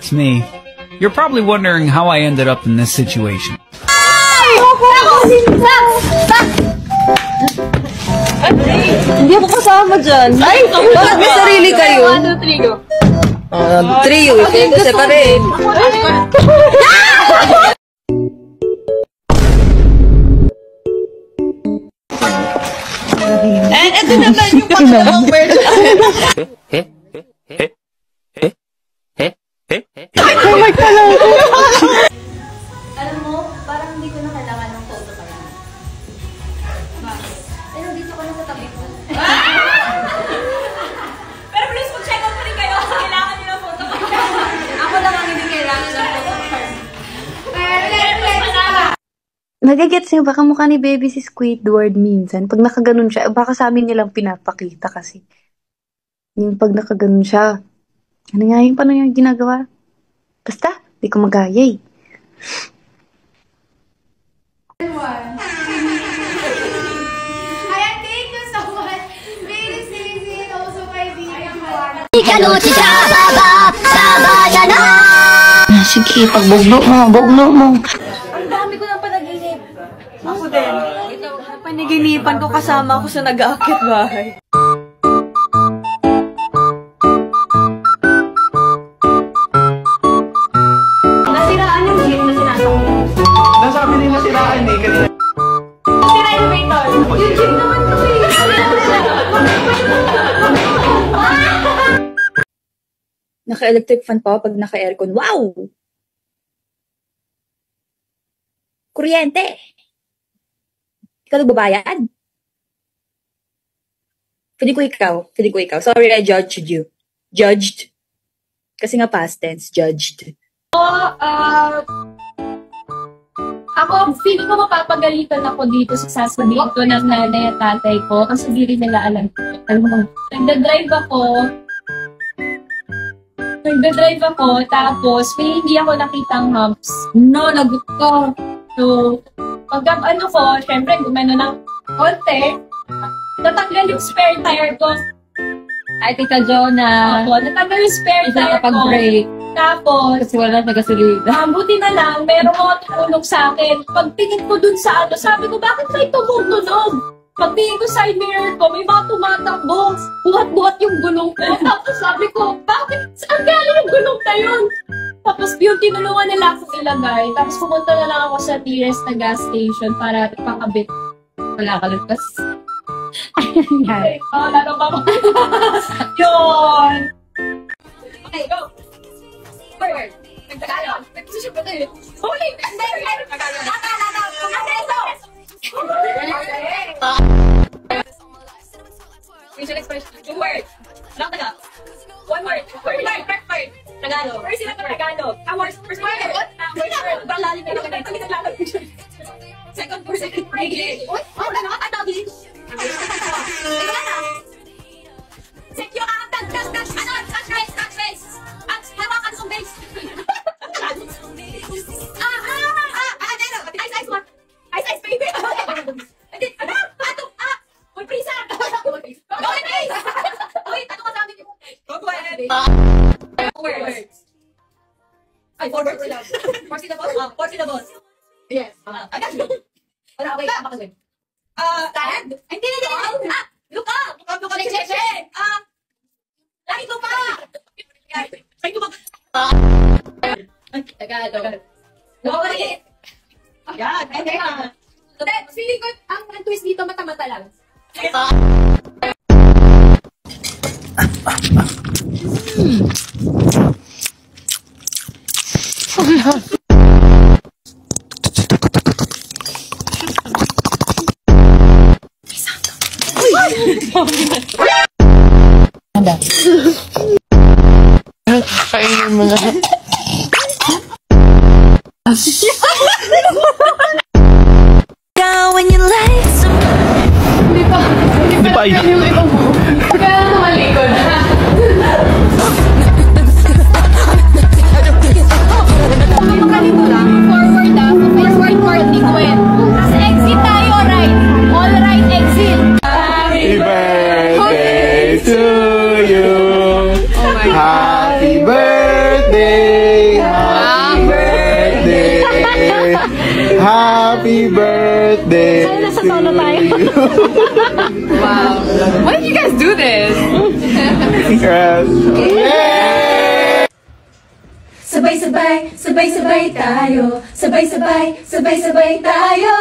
it's me. You're probably wondering how I ended up in this situation. Hindi ako kasama dyan. Ay, bakit may sarili kayo? 1, 2, 3, go. 3, ito separate. And ito naman yung pangalawang version. Oh my God! Alam mo, parang hindi ko na kailangan ng photo pa yan. Bakit? Eh, nandito ko na sa tabi ko. Pero please, mag-check out pa rin kayo. Kailangan nyo ng photo pa. Ako lang ang hindi kailangan ng photo pa. Nagigets niyo, baka mukha ni baby si Squidward minsan. Pag nakaganon siya, baka sa amin nilang pinapakita kasi. Yung pag nakaganon siya, ano nga yung paano yung ginagawa? Basta, di ko magaya eh. Ayan, thank you so much. Very easy. Also, kay Juan. Sige, pagbugno mo. Ang dami ko ng panaginip. Ako din. Ito, panaginipan ko kasama ako sa nag-aakit bahay. Nasiraan yung jeep na sinasakyan. Nasabi din nasiraan eh. Kanina. Nasira yung elevator. Yung jeep naman to eh. Naka-electric fan pa pag naka-aircon. Wow! Kuryente! Ikaw nagbabayad? Pwede ko ikaw. Sorry, I judged you. Judged. Kasi nga past tense, judged. Ako, feeling ko mapapagalitan ako dito sa sasabihin ko ng nanay at tatay ko kasi hindi rin nila alam. Nagdadrive ako, tapos may hindi ako nakitang humps. No, nagot ko. So, pagka syempre, gumano ng konti, natanggal yung spare tire ko. Ay, Tita Jonah. Ako, natanggal yung spare Isa tire ko. nakapag-break. Tapos, Kasi wala na gasolina. buti na lang, meron mga tumulong sa akin. Pagtingin ko dun sa sabi ko, bakit may tumutunog? Pagtingin ko sa mirror ko, may mga tumatakbo. Buhat-buhat yung gulong ko. Tapos sabi ko, bakit? Saan galing yung gulong na yun? Tapos yung tinulungan nila akong ilagay. Tapos pumunta na lang ako sa nearest na gas station para ipakabit. Wala ka lupas. Lalo pa ako. Yun! Okay, go! Forward! Nagtagalog! Nagsusip ko tayo. Huli! Tagalog! Facial expression. 2 words. Lang taga. 1 word. First word. Tagalog. First sila Tagalog. First word. Parang lalim na lang. Ito Tagalog. Second word. English. Uy! Oh, ano? Ano? English? Secure ang touch base. Hawakan sa base. Ice baby. Uy, prisa. Go in base. Uy, ano ka sabi niyo? Go ahead. 4 words. Ay, 4 words lang. 4 syllables. 4 syllables. Yes. Wala, wait. Makasin. Stand. Hindi. Look up. Check. Lagi ko pa. Ay, ko pa. Tagalog. Go ulit. Yan. Okay. Feeling ko, ang twist dito mata-mata lang. Kainin mo na. Di ba? Kaya tumalikod. Makalito lang. Forward, di ko yan. Tapos exit tayo, right? All right, exit. Happy birthday to you. Happy birthday Happy birthday to you. Wow. Why did you guys do this? Congrats. Sabay-sabay, sabay-sabay tayo. Sabay-sabay, sabay-sabay tayo.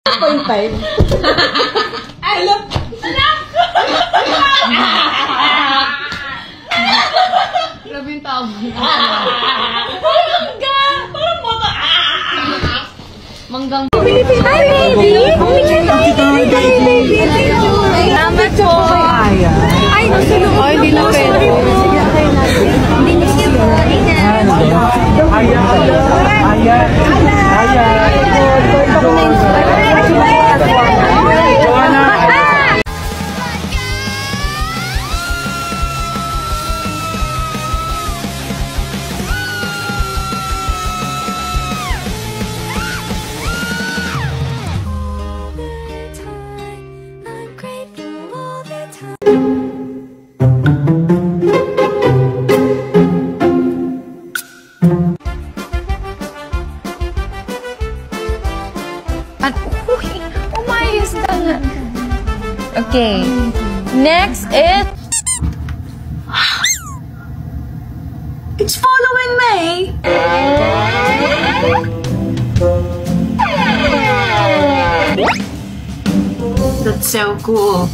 0.5. Grabe yung tao. Manggang. Hi, baby! Salamat po. Ay, nasulong. Ay, hindi na pwede. Umayos ka nga. Okay. Next is... It's following me! That's so cool.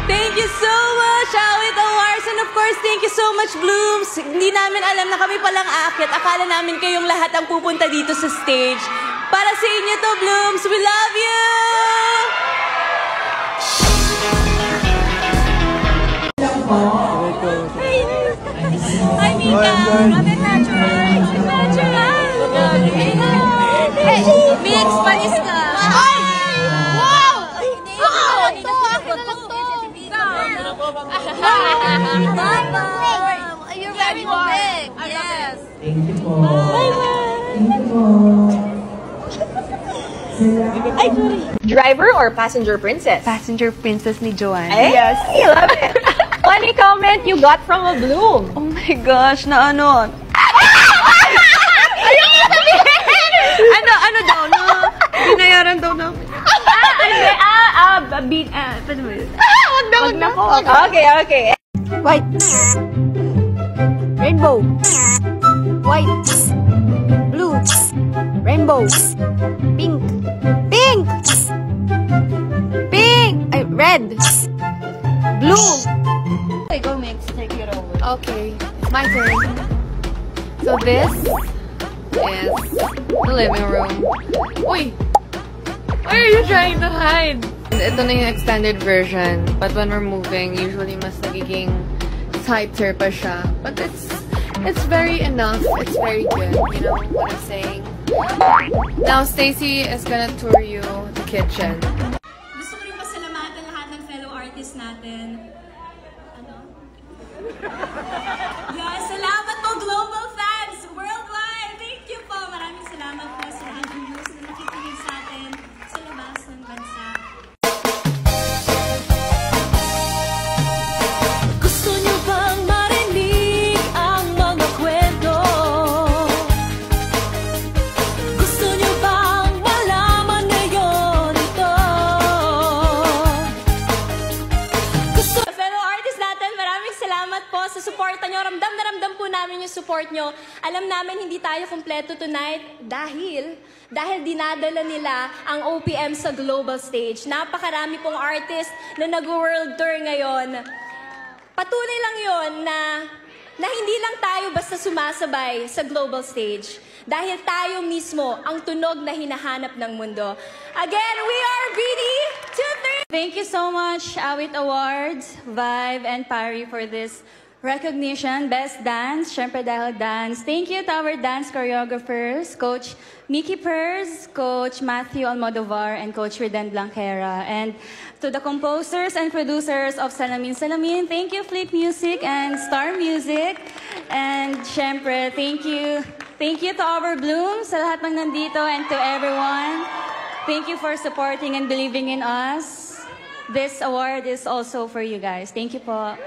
Thank you so much, Awit Awards, and of course, thank you so much, Blooms. Hindi namin alam na kami palang aakyat. Akala namin kayong lahat ang pupunta dito sa stage. Para sa inyo to, Blooms. We love you! Hi, Mika! Ate natural! Natural! Hey, Mix, panis ka! Ay! Wow! You're very big. Yes. Thank you po. Ay, sorry. Driver or passenger princess? Passenger princess ni Joanne. Yes. I love it. Funny comment you got from a Bloom. Oh my gosh, na ano? ano daw, na binayaran daw na. Paano mo yun? Wag na po. Okay. White. Rainbow. White. Blue. Rainbow. Pink. Pink! Pink! Ay, red. Blue. Okay, go Mix. Take it over. Okay, my turn. So this is the living room. Uy! Why are you trying to hide? Ito na yung extended version. But when we're moving, usually mas nagiging tighter pa siya. But it's very enough. It's very good. You know what I'm saying? Now, Stacy is gonna tour you the kitchen. Gusto ko rin pasalamatan lahat ng fellow artists natin. Ano? Yes, salamat po global fans worldwide! Thank you po! Maraming salamat po sa mga viewers na nakikinig sa atin sa labas ng bansa. Gusto niyo bang marinig ang mga kwento? Gusto niyo bang malaman ngayon ito? Fellow artists natin, maraming salamat po sa suporta nyo. Ramdam na ramdam po namin yung support nyo. Alam namin hindi tayo kumpleto tonight dahil dinadala nila ang OPM sa global stage. Napakarami pong artist na nag-world tour ngayon. Patunay lang yon na hindi lang tayo basta sumasabay sa global stage. Dahil tayo mismo ang tunog na hinahanap ng mundo. Again, we are ready to Thank you so much, Awit Awards, Vibe, and Pari for this recognition. Best Dance, syempre dahil dance. Thank you to our dance choreographers, Coach Mickey Pers, Coach Matthew Almodovar, and Coach Reden Blanquera. And to the composers and producers of Salamin Salamin, thank you Flip Music and Star Music. And syempre, thank you to our Blooms, sa lahat ng nandito, and to everyone. Thank you for supporting and believing in us. This award is also for you guys. Thank you po.